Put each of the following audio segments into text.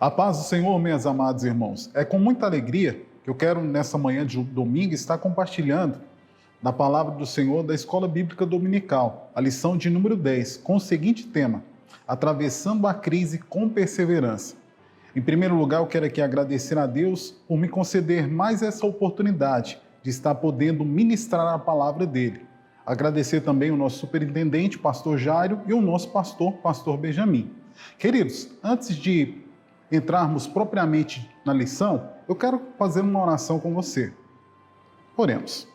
A paz do Senhor, meus amados irmãos. É com muita alegria que eu quero, nessa manhã de domingo, estar compartilhando da palavra do Senhor da Escola Bíblica Dominical, a lição de número 10, com o seguinte tema: atravessando a crise com perseverança. Em primeiro lugar, eu quero aqui agradecer a Deus por me conceder mais essa oportunidade de estar podendo ministrar a palavra dele. Agradecer também o nosso superintendente, pastor Jairo, e o nosso pastor Benjamin. Queridos, antes de entrarmos propriamente na lição, eu quero fazer uma oração com você. Oremos.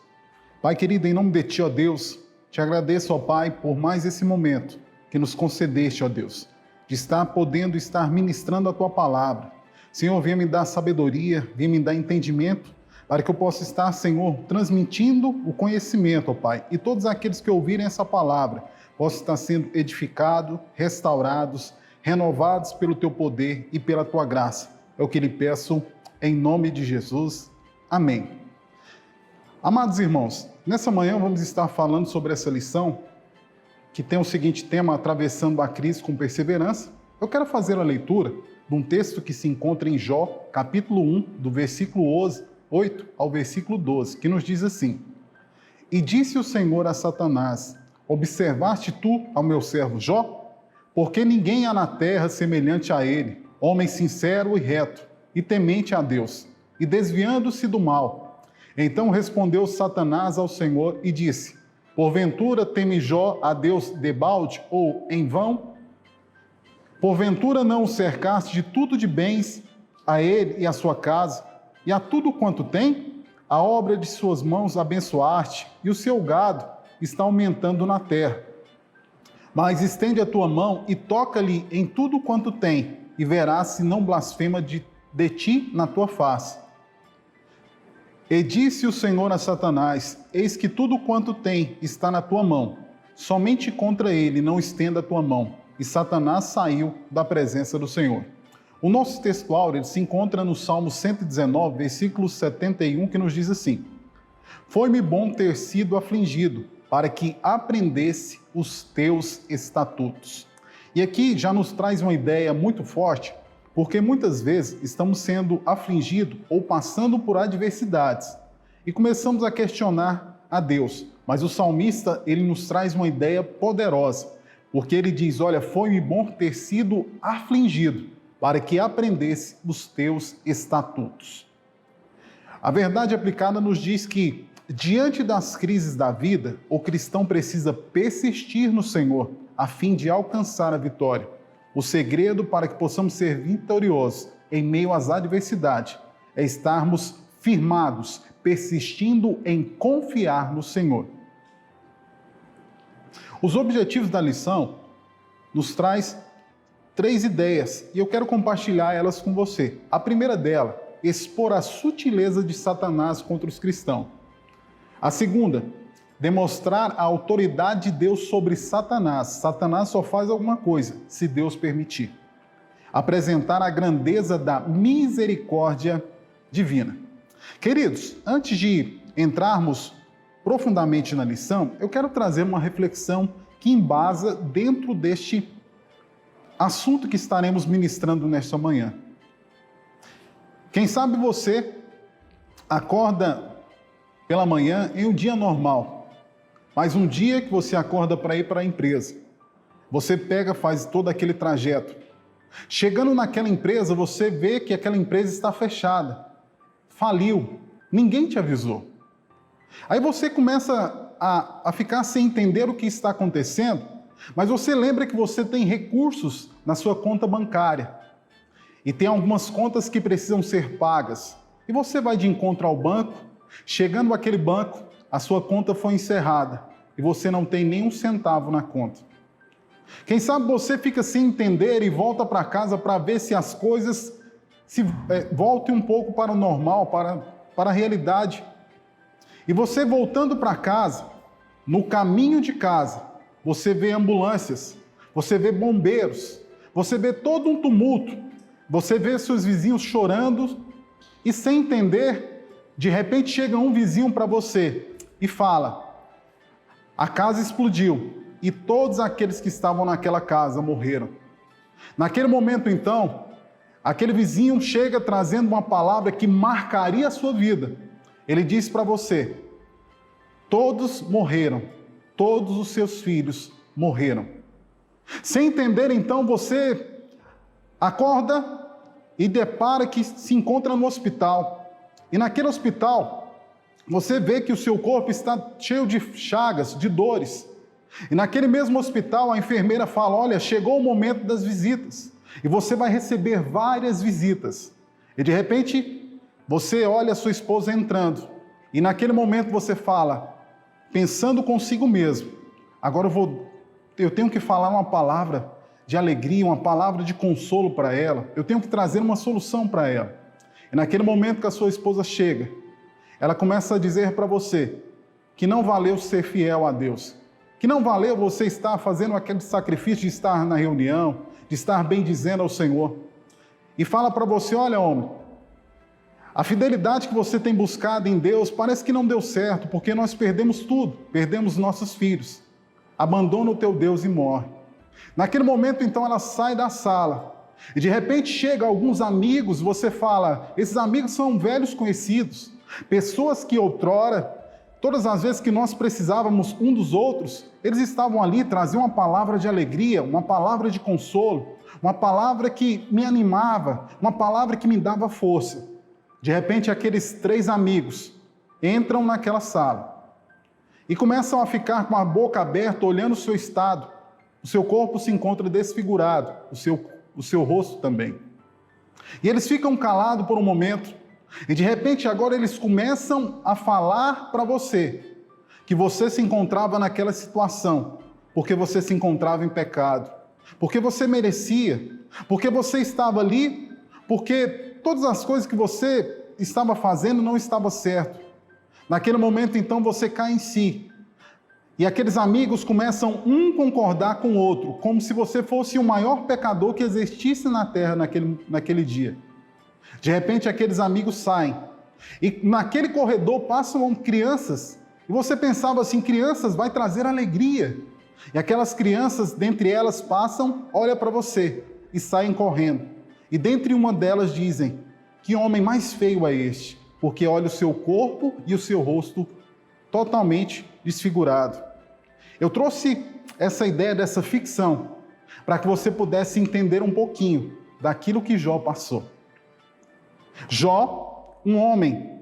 Pai querido, em nome de Ti, ó Deus, te agradeço, ó Pai, por mais esse momento que nos concedeste, ó Deus, de estar podendo estar ministrando a Tua palavra. Senhor, venha me dar sabedoria, venha me dar entendimento, para que eu possa estar, Senhor, transmitindo o conhecimento, ó Pai, e todos aqueles que ouvirem essa palavra possam estar sendo edificados, restaurados, renovados pelo Teu poder e pela Tua graça. É o que lhe peço em nome de Jesus. Amém. Amados irmãos, nessa manhã vamos estar falando sobre essa lição que tem o seguinte tema: atravessando a crise com perseverança. Eu quero fazer a leitura de um texto que se encontra em Jó, capítulo 1, do versículo 8 ao versículo 12, que nos diz assim: E disse o Senhor a Satanás: observaste tu ao meu servo Jó? Porque ninguém há na terra semelhante a ele, homem sincero e reto, e temente a Deus, e desviando-se do mal. Então respondeu Satanás ao Senhor e disse: porventura teme Jó a Deus debalde ou em vão? Porventura não o cercaste de tudo de bens a ele e a sua casa, e a tudo quanto tem? A obra de suas mãos abençoaste, e o seu gado está aumentando na terra. Mas estende a tua mão e toca-lhe em tudo quanto tem, e verás se não blasfema de ti na tua face. E disse o Senhor a Satanás: eis que tudo quanto tem está na tua mão, somente contra ele não estenda a tua mão. E Satanás saiu da presença do Senhor. O nosso texto áureo se encontra no Salmo 119, versículo 71, que nos diz assim: foi-me bom ter sido afligido, para que aprendesse os teus estatutos. E aqui já nos traz uma ideia muito forte, porque muitas vezes estamos sendo afligidos ou passando por adversidades e começamos a questionar a Deus. Mas o salmista, ele nos traz uma ideia poderosa, porque ele diz: olha, foi-me bom ter sido afligido, para que aprendesse os teus estatutos. A verdade aplicada nos diz que, diante das crises da vida, o cristão precisa persistir no Senhor, a fim de alcançar a vitória. O segredo para que possamos ser vitoriosos em meio às adversidades é estarmos firmados, persistindo em confiar no Senhor. Os objetivos da lição nos traz 3 ideias e eu quero compartilhar elas com você. A primeira dela, expor a sutileza de Satanás contra os cristãos. A segunda, demonstrar a autoridade de Deus sobre Satanás. Satanás só faz alguma coisa se Deus permitir. Apresentar a grandeza da misericórdia divina. Queridos, antes de entrarmos profundamente na lição, eu quero trazer uma reflexão que embasa dentro deste assunto que estaremos ministrando nesta manhã. Quem sabe você acorda pela manhã em um dia normal, mas um dia que você acorda para ir para a empresa, você pega, faz todo aquele trajeto. Chegando naquela empresa, você vê que aquela empresa está fechada, faliu, ninguém te avisou. Aí você começa a ficar sem entender o que está acontecendo, mas você lembra que você tem recursos na sua conta bancária e tem algumas contas que precisam ser pagas. E você vai de encontro ao banco. Chegando àquele banco, a sua conta foi encerrada e você não tem nem um centavo na conta. Quem sabe você fica sem entender e volta para casa para ver se as coisas voltem um pouco para o normal, para a realidade. E você voltando para casa, no caminho de casa, você vê ambulâncias, você vê bombeiros, você vê todo um tumulto, você vê seus vizinhos chorando e sem entender. De repente chega um vizinho para você e fala: a casa explodiu e todos aqueles que estavam naquela casa morreram. Naquele momento, então, Aquele vizinho chega trazendo uma palavra que marcaria a sua vida. Ele diz para você: todos morreram, todos os seus filhos morreram. Sem entender, então, você acorda e depara que se encontra no hospital. E naquele hospital, você vê que o seu corpo está cheio de chagas, de dores. E naquele mesmo hospital, a enfermeira fala: olha, chegou o momento das visitas. E você vai receber várias visitas. E de repente, você olha a sua esposa entrando. E naquele momento você fala, pensando consigo mesmo: agora eu tenho que falar uma palavra de alegria, uma palavra de consolo para ela. Eu tenho que trazer uma solução para ela. E naquele momento que a sua esposa chega, ela começa a dizer para você que não valeu ser fiel a Deus, que não valeu você estar fazendo aquele sacrifício de estar na reunião, de estar bem dizendo ao Senhor. E fala para você: olha, homem, a fidelidade que você tem buscado em Deus parece que não deu certo, porque nós perdemos tudo, perdemos nossos filhos. Abandona o teu Deus e morre. Naquele momento, então, ela sai da sala. E de repente chega alguns amigos, você fala: esses amigos são velhos conhecidos, pessoas que outrora, todas as vezes que nós precisávamos um dos outros, eles estavam ali, traziam uma palavra de alegria, uma palavra de consolo, uma palavra que me animava, uma palavra que me dava força. De repente, aqueles 3 amigos entram naquela sala e começam a ficar com a boca aberta, olhando o seu estado. O seu corpo se encontra desfigurado, o seu rosto também. E eles ficam calados por um momento, e de repente agora eles começam a falar para você que você se encontrava naquela situação, porque você se encontrava em pecado, porque você merecia, porque você estava ali, porque todas as coisas que você estava fazendo não estavam certo. Naquele momento, então, você cai em si. E aqueles amigos começam um concordar com o outro, como se você fosse o maior pecador que existisse na terra naquele dia. De repente, aqueles amigos saem. E naquele corredor passam crianças. E você pensava assim: crianças vai trazer alegria. E aquelas crianças, dentre elas, passam, olha para você e saem correndo. E dentre uma delas dizem: que homem mais feio é este? Porque olha o seu corpo e o seu rosto totalmente desfigurado. Eu trouxe essa ideia dessa ficção para que você pudesse entender um pouquinho daquilo que Jó passou. Jó, um homem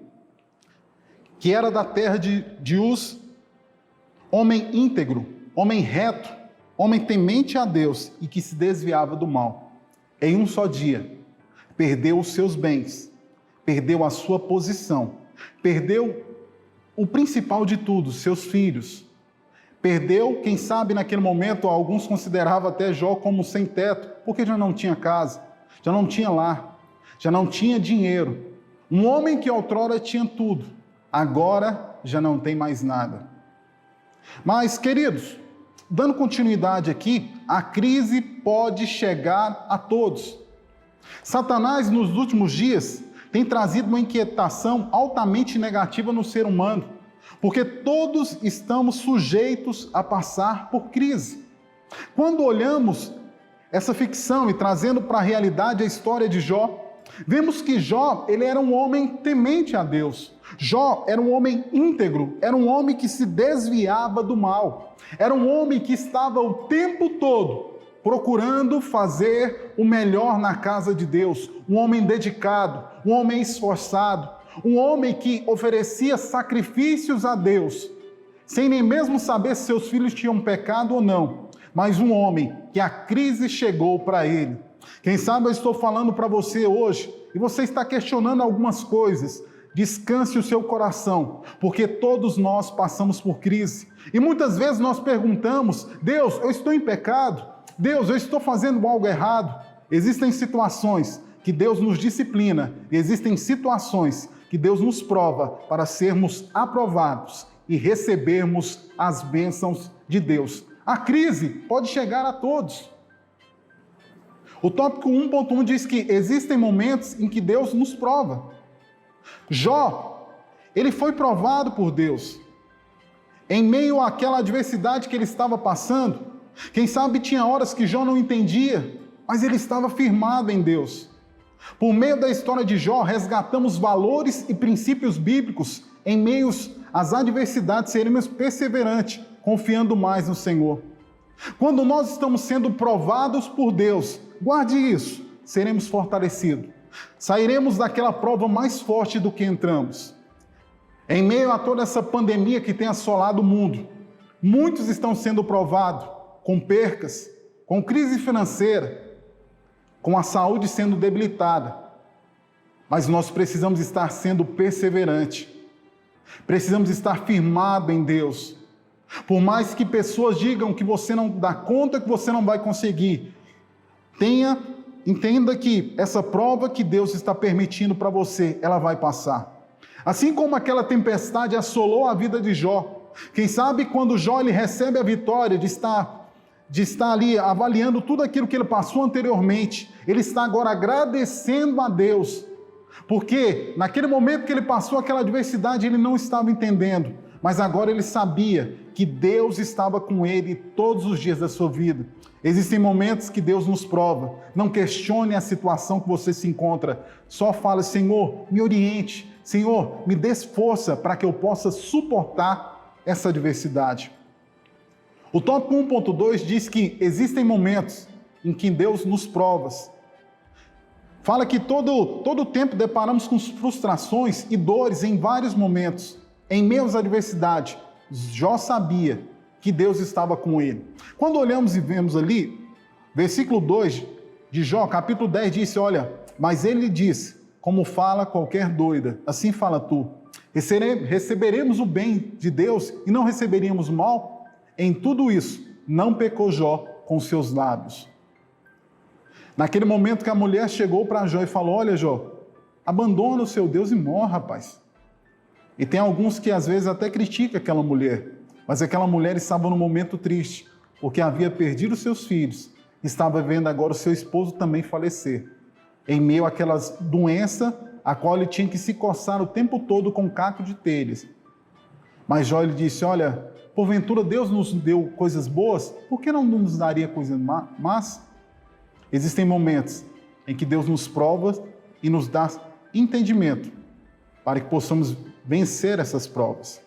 que era da terra de Uz, homem íntegro, homem reto, homem temente a Deus e que se desviava do mal. Em um só dia, perdeu os seus bens, perdeu a sua posição, perdeu o principal de tudo, seus filhos. Perdeu, quem sabe naquele momento, alguns consideravam até Jó como sem teto, porque já não tinha casa, já não tinha lar, já não tinha dinheiro. Um homem que outrora tinha tudo, agora já não tem mais nada. Mas, queridos, dando continuidade aqui, a crise pode chegar a todos. Satanás, nos últimos dias, tem trazido uma inquietação altamente negativa no ser humano, porque todos estamos sujeitos a passar por crise. Quando olhamos essa ficção e trazendo para a realidade a história de Jó, vemos que Jó, ele era um homem temente a Deus. Jó era um homem íntegro, era um homem que se desviava do mal. Era um homem que estava o tempo todo procurando fazer o melhor na casa de Deus. Um homem dedicado, um homem esforçado, um homem que oferecia sacrifícios a Deus, sem nem mesmo saber se seus filhos tinham pecado ou não. Mas um homem que a crise chegou para ele. Quem sabe eu estou falando para você hoje, e você está questionando algumas coisas. Descanse o seu coração, porque todos nós passamos por crise. E muitas vezes nós perguntamos: Deus, eu estou em pecado? Deus, eu estou fazendo algo errado? Existem situações que Deus nos disciplina, e existem situações que Deus nos prova para sermos aprovados e recebermos as bênçãos de Deus. A crise pode chegar a todos. O tópico 1.1 diz que existem momentos em que Deus nos prova. Jó, ele foi provado por Deus. Em meio àquela adversidade que ele estava passando, quem sabe tinha horas que Jó não entendia, mas ele estava firmado em Deus. Por meio da história de Jó, resgatamos valores e princípios bíblicos em meio às adversidades, seremos perseverantes, confiando mais no Senhor. Quando nós estamos sendo provados por Deus, guarde isso, seremos fortalecidos. Sairemos daquela prova mais forte do que entramos. Em meio a toda essa pandemia que tem assolado o mundo, muitos estão sendo provados com percas, com crise financeira, com a saúde sendo debilitada. Mas nós precisamos estar sendo perseverantes. Precisamos estar firmados em Deus. Por mais que pessoas digam que você não dá conta, que você não vai conseguir, entenda que essa prova que Deus está permitindo para você, ela vai passar. Assim como aquela tempestade assolou a vida de Jó. Quem sabe quando Jó ele recebe a vitória de estar ali avaliando tudo aquilo que ele passou anteriormente, ele está agora agradecendo a Deus, porque naquele momento que ele passou aquela adversidade, ele não estava entendendo, mas agora ele sabia que Deus estava com ele todos os dias da sua vida. Existem momentos que Deus nos prova. Não questione a situação que você se encontra, só fala: Senhor, me oriente, Senhor, me dê força para que eu possa suportar essa adversidade. O tópico 1.2 diz que existem momentos em que Deus nos prova. Fala que todo tempo deparamos com frustrações e dores em vários momentos. Em meio às adversidades, Jó sabia que Deus estava com ele. Quando olhamos e vemos ali, versículo 2 de Jó, capítulo 10, disse: olha, mas ele disse, como fala qualquer doida, assim fala tu. Receberemos o bem de Deus e não receberíamos o mal? Em tudo isso, não pecou Jó com seus lábios. Naquele momento que a mulher chegou para Jó e falou: olha, Jó, abandona o seu Deus e morre, rapaz. E tem alguns que às vezes até criticam aquela mulher, mas aquela mulher estava num momento triste, porque havia perdido seus filhos, estava vendo agora o seu esposo também falecer, em meio àquelas doenças, a qual ele tinha que se coçar o tempo todo com caco de telhas. Mas Jó ele disse: olha, porventura Deus nos deu coisas boas, por que não nos daria coisas más? Existem momentos em que Deus nos prova e nos dá entendimento para que possamos vencer essas provas.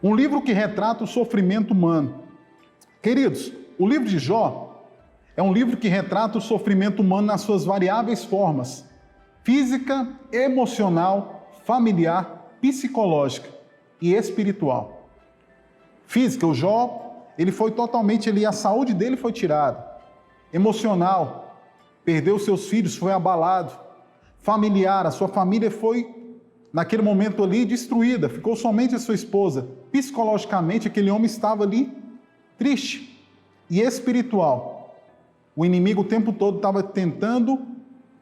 Um livro que retrata o sofrimento humano. Queridos, o livro de Jó é um livro que retrata o sofrimento humano nas suas variáveis formas: física, emocional, familiar, psicológica e espiritual. Física, o Jó, ele foi totalmente, a saúde dele foi tirada. Emocional, perdeu seus filhos, foi abalado. Familiar, a sua família foi, naquele momento ali, destruída, ficou somente a sua esposa. Psicologicamente, aquele homem estava ali triste. E espiritual, o inimigo o tempo todo estava tentando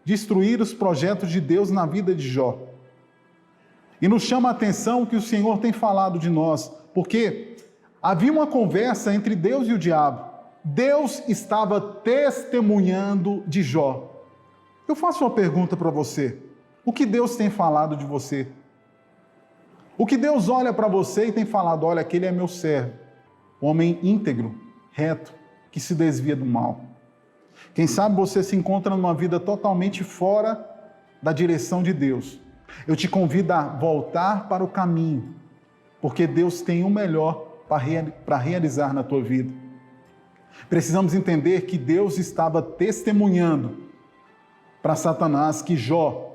destruir os projetos de Deus na vida de Jó. E nos chama a atenção que o Senhor tem falado de nós, porque havia uma conversa entre Deus e o diabo. Deus estava testemunhando de Jó. Eu faço uma pergunta para você: o que Deus tem falado de você? O que Deus olha para você e tem falado: olha, aquele é meu servo, homem íntegro, reto, que se desvia do mal. Quem sabe você se encontra numa vida totalmente fora da direção de Deus. Eu te convido a voltar para o caminho, porque Deus tem o melhor para realizar na tua vida. Precisamos entender que Deus estava testemunhando para Satanás que Jó,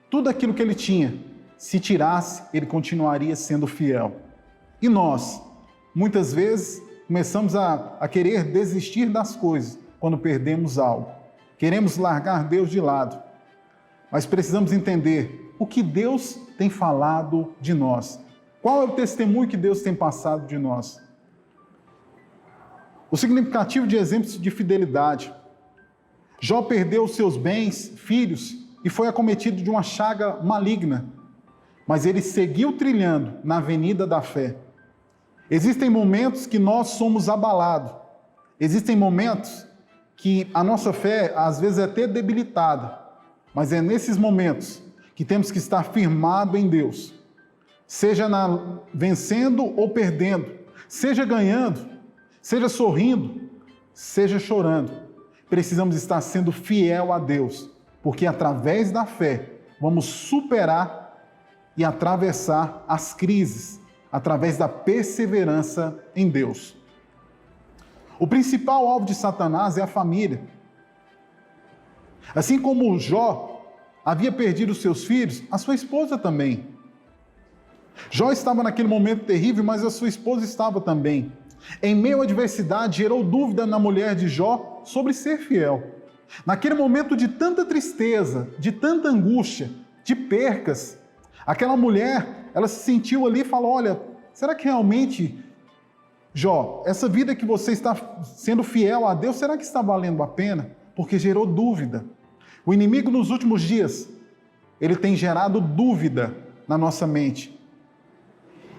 tudo aquilo que ele tinha, se tirasse, ele continuaria sendo fiel. E nós, muitas vezes, começamos a querer desistir das coisas quando perdemos algo. Queremos largar Deus de lado. Mas precisamos entender o que Deus tem falado de nós. Qual é o testemunho que Deus tem passado de nós? O significativo de exemplos de fidelidade. Jó perdeu seus bens, filhos, e foi acometido de uma chaga maligna, mas ele seguiu trilhando na avenida da fé. Existem momentos que nós somos abalados, existem momentos que a nossa fé às vezes é até debilitada, mas é nesses momentos que temos que estar firmado em Deus, seja vencendo ou perdendo, seja ganhando, seja sorrindo, seja chorando. Precisamos estar sendo fiel a Deus, porque através da fé vamos superar e atravessar as crises, através da perseverança em Deus. O principal alvo de Satanás é a família. Assim como Jó havia perdido seus filhos, a sua esposa também. Jó estava naquele momento terrível, mas a sua esposa estava também. Em meio à adversidade, gerou dúvida na mulher de Jó sobre ser fiel. Naquele momento de tanta tristeza, de tanta angústia, de percas, aquela mulher, ela se sentiu ali e falou: olha, será que realmente, Jó, essa vida que você está sendo fiel a Deus, será que está valendo a pena? Porque gerou dúvida. O inimigo nos últimos dias, ele tem gerado dúvida na nossa mente.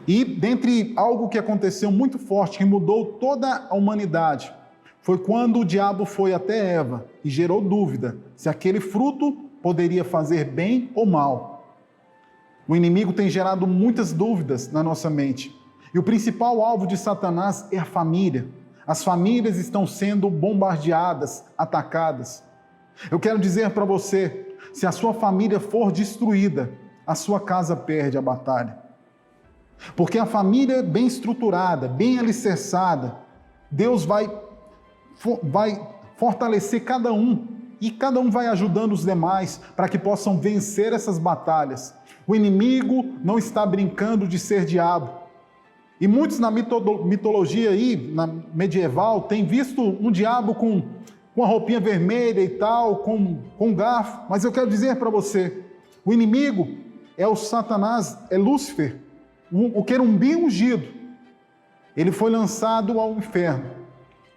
E dentre algo que aconteceu muito forte, que mudou toda a humanidade, foi quando o diabo foi até Eva e gerou dúvida se aquele fruto poderia fazer bem ou mal. O inimigo tem gerado muitas dúvidas na nossa mente. E o principal alvo de Satanás é a família. As famílias estão sendo bombardeadas, atacadas. Eu quero dizer para você, se a sua família for destruída, a sua casa perde a batalha. Porque a família bem estruturada, bem alicerçada, Deus vai fortalecer cada um, e cada um vai ajudando os demais para que possam vencer essas batalhas. O inimigo não está brincando de ser diabo. E muitos na mitologia aí, na medieval, têm visto um diabo com a roupinha vermelha e tal, com um garfo. Mas eu quero dizer para você, o inimigo é o Satanás, é Lúcifer, o querubim ungido. Ele foi lançado ao inferno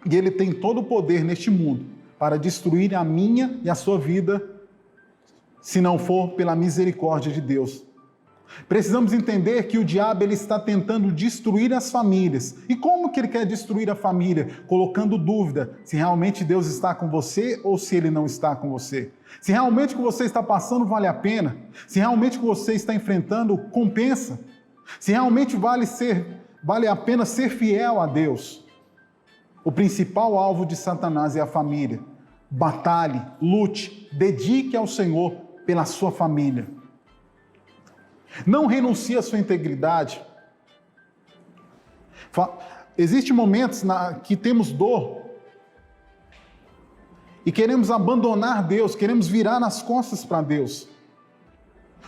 e ele tem todo o poder neste mundo para destruir a minha e a sua vida, se não for pela misericórdia de Deus. Precisamos entender que o diabo ele está tentando destruir as famílias. E como que ele quer destruir a família? Colocando dúvida se realmente Deus está com você ou se ele não está com você. Se realmente o que você está passando vale a pena. Se realmente o que você está enfrentando compensa. Se realmente vale a pena ser fiel a Deus. O principal alvo de Satanás é a família. Batalhe, lute, dedique ao Senhor pela sua família. Não renuncie à sua integridade. Existem momentos que temos dor e queremos abandonar Deus, queremos virar as costas para Deus.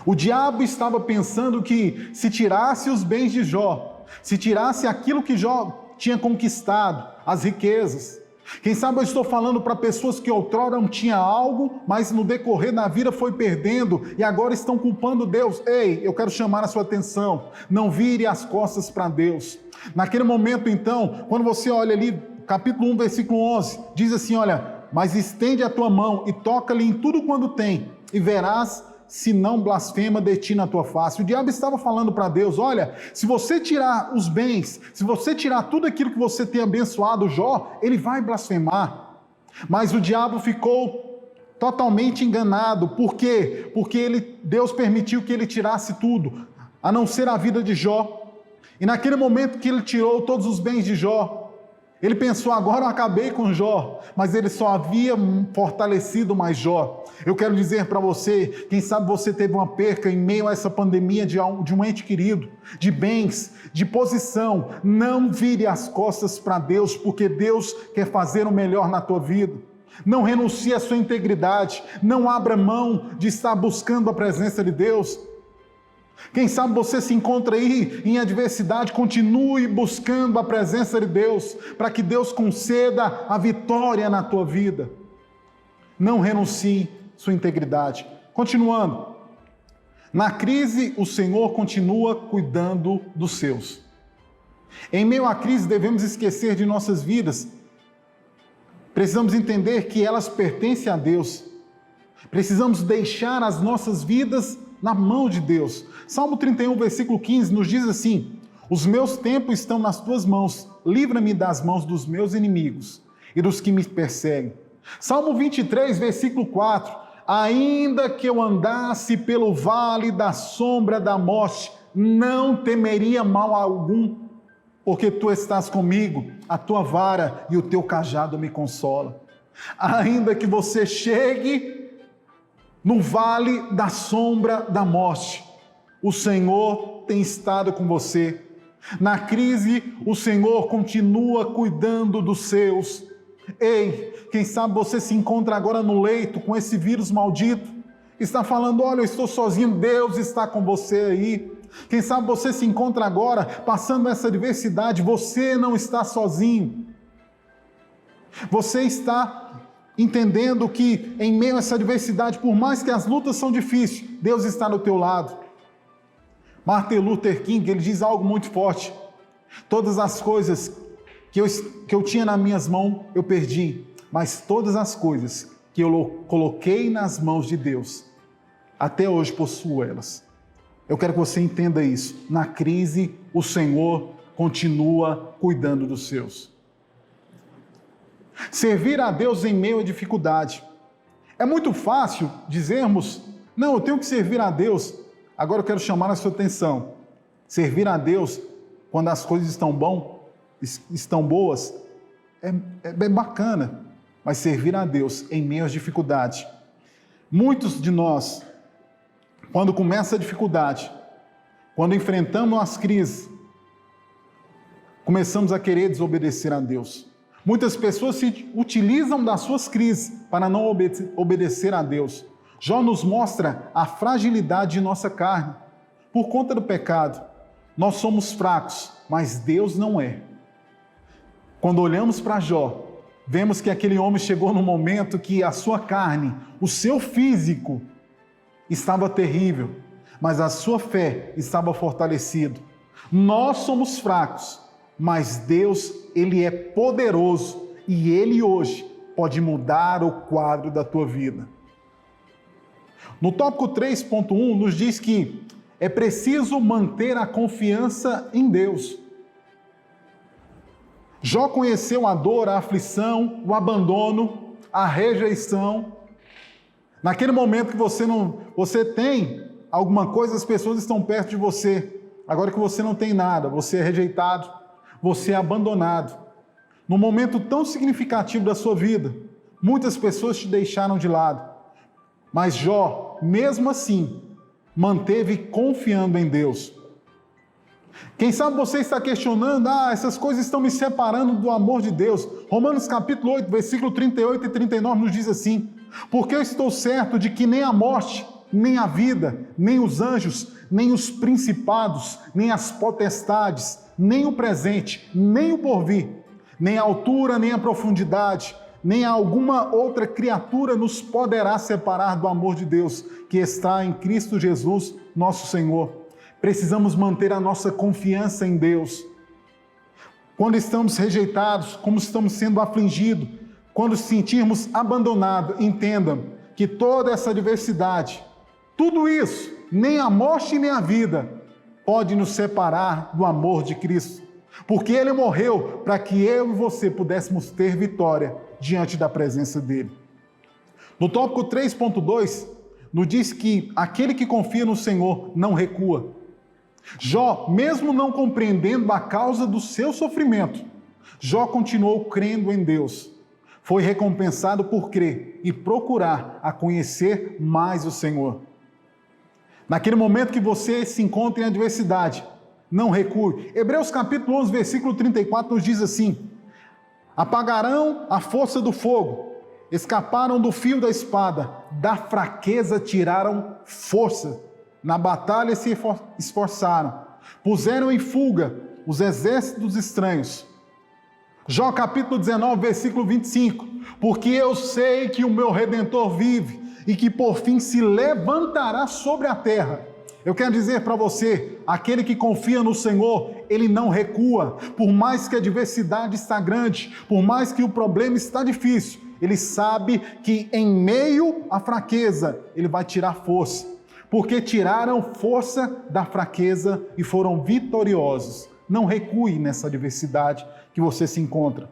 O diabo estava pensando que se tirasse os bens de Jó, se tirasse aquilo que Jó tinha conquistado, as riquezas. Quem sabe eu estou falando para pessoas que outrora não tinham algo, mas no decorrer da vida foi perdendo e agora estão culpando Deus. Ei, eu quero chamar a sua atenção, não vire as costas para Deus. Naquele momento então, quando você olha ali, capítulo 1, versículo 11, diz assim, olha, mas estende a tua mão e toca-lhe em tudo quanto tem, e verás se não blasfema de ti na tua face. O diabo estava falando para Deus, olha, se você tirar os bens, se você tirar tudo aquilo que você tem abençoado Jó, ele vai blasfemar. Mas o diabo ficou totalmente enganado. Por quê? Porque Deus permitiu que ele tirasse tudo, a não ser a vida de Jó. E naquele momento que ele tirou todos os bens de Jó, ele pensou, agora eu acabei com Jó, mas ele só havia fortalecido mais Jó. Eu quero dizer para você, quem sabe você teve uma perca em meio a essa pandemia de um ente querido, de bens, de posição. Não vire as costas para Deus, porque Deus quer fazer o melhor na tua vida. Não renuncie à sua integridade, não abra mão de estar buscando a presença de Deus. Quem sabe você se encontra aí em adversidade, continue buscando a presença de Deus, para que Deus conceda a vitória na tua vida. Não renuncie sua integridade. Continuando, na crise o Senhor continua cuidando dos seus. Em meio à crise devemos esquecer de nossas vidas. Precisamos entender que elas pertencem a Deus. Precisamos deixar as nossas vidas na mão de Deus. Salmo 31, versículo 15 nos diz assim, os meus tempos estão nas tuas mãos, livra-me das mãos dos meus inimigos e dos que me perseguem. Salmo 23, versículo 4, ainda que eu andasse pelo vale da sombra da morte, não temeria mal algum, porque tu estás comigo, a tua vara e o teu cajado me consolam. Ainda que você chegue No vale da sombra da morte, o Senhor tem estado com você. Na crise, o Senhor continua cuidando dos seus. Ei, quem sabe você se encontra agora no leito com esse vírus maldito, está falando, olha, eu estou sozinho, Deus está com você aí. Quem sabe você se encontra agora passando essa adversidade, você não está sozinho. Você está entendendo que em meio a essa adversidade, por mais que as lutas são difíceis, Deus está do teu lado. Martin Luther King, ele diz algo muito forte. Todas as coisas que eu tinha nas minhas mãos, eu perdi. Mas todas as coisas que eu coloquei nas mãos de Deus, até hoje possuo elas. Eu quero que você entenda isso. Na crise, o Senhor continua cuidando dos seus. Servir a Deus em meio à dificuldade. É muito fácil dizermos, não, eu tenho que servir a Deus. Agora eu quero chamar a sua atenção. Servir a Deus quando as coisas estão boas, é bem bacana. Mas servir a Deus em meio às dificuldades. Muitos de nós, quando começa a dificuldade, quando enfrentamos as crises, começamos a querer desobedecer a Deus. Muitas pessoas se utilizam das suas crises para não obedecer a Deus. Jó nos mostra a fragilidade de nossa carne. Por conta do pecado, nós somos fracos, mas Deus não é. Quando olhamos para Jó, vemos que aquele homem chegou no momento que a sua carne, o seu físico, estava terrível, mas a sua fé estava fortalecida. Nós somos fracos, mas Deus, Ele é poderoso e Ele hoje pode mudar o quadro da tua vida. No tópico 3.1 nos diz que é preciso manter a confiança em Deus. Jó conheceu a dor, a aflição, o abandono, a rejeição. Naquele momento que você tem alguma coisa, as pessoas estão perto de você. Agora que você não tem nada, você é rejeitado, você é abandonado. Num momento tão significativo da sua vida, muitas pessoas te deixaram de lado. Mas Jó, mesmo assim, manteve confiando em Deus. Quem sabe você está questionando, essas coisas estão me separando do amor de Deus. Romanos capítulo 8, versículo 38 e 39 nos diz assim: porque eu estou certo de que nem a morte, nem a vida, nem os anjos, nem os principados, nem as potestades, nem o presente, nem o porvir, nem a altura, nem a profundidade, nem alguma outra criatura nos poderá separar do amor de Deus, que está em Cristo Jesus, nosso Senhor. Precisamos manter a nossa confiança em Deus. Quando estamos rejeitados, como estamos sendo afligidos, quando sentirmos abandonados, entendam que toda essa adversidade, tudo isso, nem a morte nem a vida, pode nos separar do amor de Cristo. Porque Ele morreu para que eu e você pudéssemos ter vitória diante da presença dEle. No tópico 3.2, nos diz que aquele que confia no Senhor não recua. Jó, mesmo não compreendendo a causa do seu sofrimento, Jó continuou crendo em Deus. Foi recompensado por crer e procurar a conhecer mais o Senhor. Naquele momento que você se encontra em adversidade, não recue. Hebreus capítulo 11, versículo 34 nos diz assim: apagarão a força do fogo, escaparam do fio da espada, da fraqueza tiraram força, na batalha se esforçaram, puseram em fuga os exércitos estranhos. Jó capítulo 19, versículo 25, porque eu sei que o meu Redentor vive e que por fim se levantará sobre a terra. Eu quero dizer para você, aquele que confia no Senhor, ele não recua. Por mais que a adversidade está grande, por mais que o problema está difícil, ele sabe que em meio à fraqueza, ele vai tirar força. Porque tiraram força da fraqueza e foram vitoriosos. Não recue nessa adversidade que você se encontra.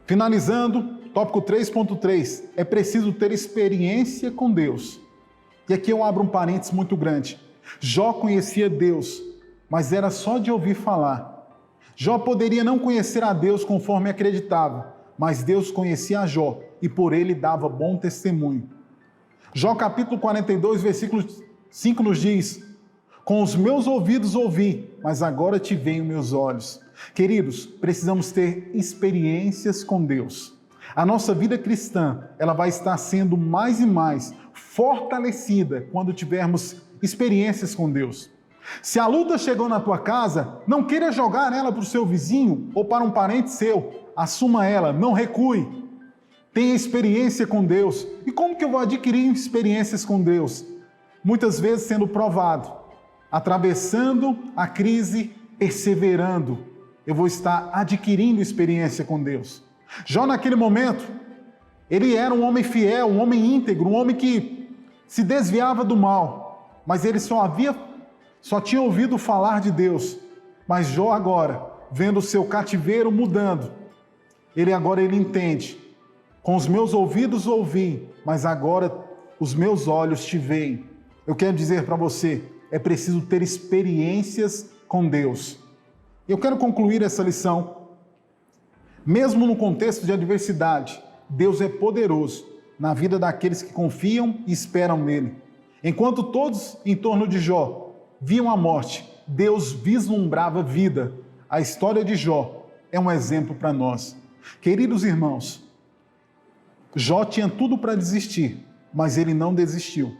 Finalizando, tópico 3.3, é preciso ter experiência com Deus. E aqui eu abro um parênteses muito grande. Jó conhecia Deus, mas era só de ouvir falar. Jó poderia não conhecer a Deus conforme acreditava, mas Deus conhecia a Jó e por ele dava bom testemunho. Jó capítulo 42, versículo 5 nos diz: com os meus ouvidos ouvi, mas agora te veem os meus olhos. Queridos, precisamos ter experiências com Deus. A nossa vida cristã, ela vai estar sendo mais e mais fortalecida quando tivermos experiências com Deus. Se a luta chegou na tua casa, não queira jogar ela para o seu vizinho ou para um parente seu. Assuma ela, não recue. Tenha experiência com Deus. E como que eu vou adquirir experiências com Deus? Muitas vezes sendo provado, atravessando a crise, perseverando. Eu vou estar adquirindo experiência com Deus. Jó, naquele momento, ele era um homem fiel, um homem íntegro, um homem que se desviava do mal, mas ele só tinha ouvido falar de Deus. Mas Jó agora, vendo o seu cativeiro mudando, ele entende: com os meus ouvidos ouvi, mas agora os meus olhos te veem. Eu quero dizer para você, é preciso ter experiências com Deus. Eu quero concluir essa lição. Mesmo no contexto de adversidade, Deus é poderoso na vida daqueles que confiam e esperam nele. Enquanto todos em torno de Jó viam a morte, Deus vislumbrava vida. A história de Jó é um exemplo para nós. Queridos irmãos, Jó tinha tudo para desistir, mas ele não desistiu.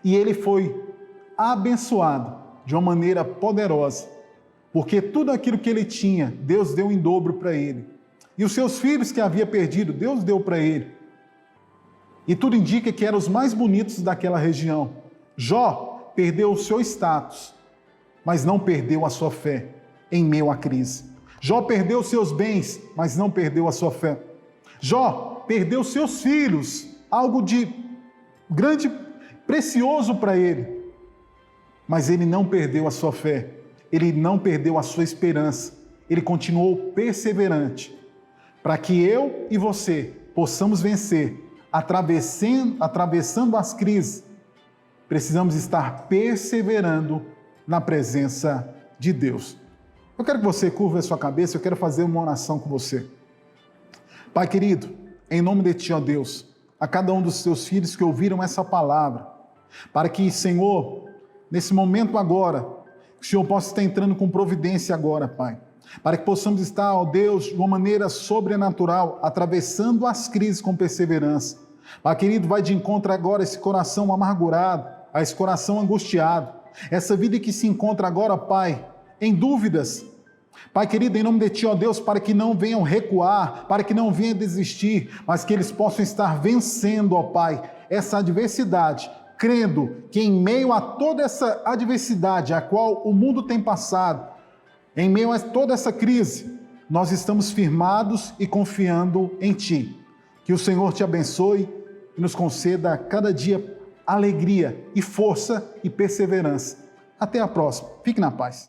E ele foi abençoado de uma maneira poderosa, porque tudo aquilo que ele tinha, Deus deu em dobro para ele. E os seus filhos que havia perdido, Deus deu para ele. E tudo indica que eram os mais bonitos daquela região. Jó perdeu o seu status, mas não perdeu a sua fé em meio à crise. Jó perdeu seus bens, mas não perdeu a sua fé. Jó perdeu seus filhos, algo de grande, precioso para ele. Mas ele não perdeu a sua fé, ele não perdeu a sua esperança, ele continuou perseverante, para que eu e você possamos vencer, atravessando as crises. Precisamos estar perseverando na presença de Deus. Eu quero que você curva a sua cabeça, eu quero fazer uma oração com você. Pai querido, em nome de Ti, ó Deus, a cada um dos Teus filhos que ouviram essa palavra, para que, Senhor, nesse momento agora, o Senhor possa estar entrando com providência agora, Pai, para que possamos estar, ó Deus, de uma maneira sobrenatural, atravessando as crises com perseverança. Pai querido, vai de encontro agora a esse coração amargurado, a esse coração angustiado, essa vida que se encontra agora, Pai, em dúvidas. Pai querido, em nome de Ti, ó Deus, para que não venham recuar, para que não venham desistir, mas que eles possam estar vencendo, ó Pai, essa adversidade, crendo que em meio a toda essa adversidade a qual o mundo tem passado, em meio a toda essa crise, nós estamos firmados e confiando em Ti. Que o Senhor te abençoe e nos conceda a cada dia alegria e força e perseverança. Até a próxima. Fique na paz.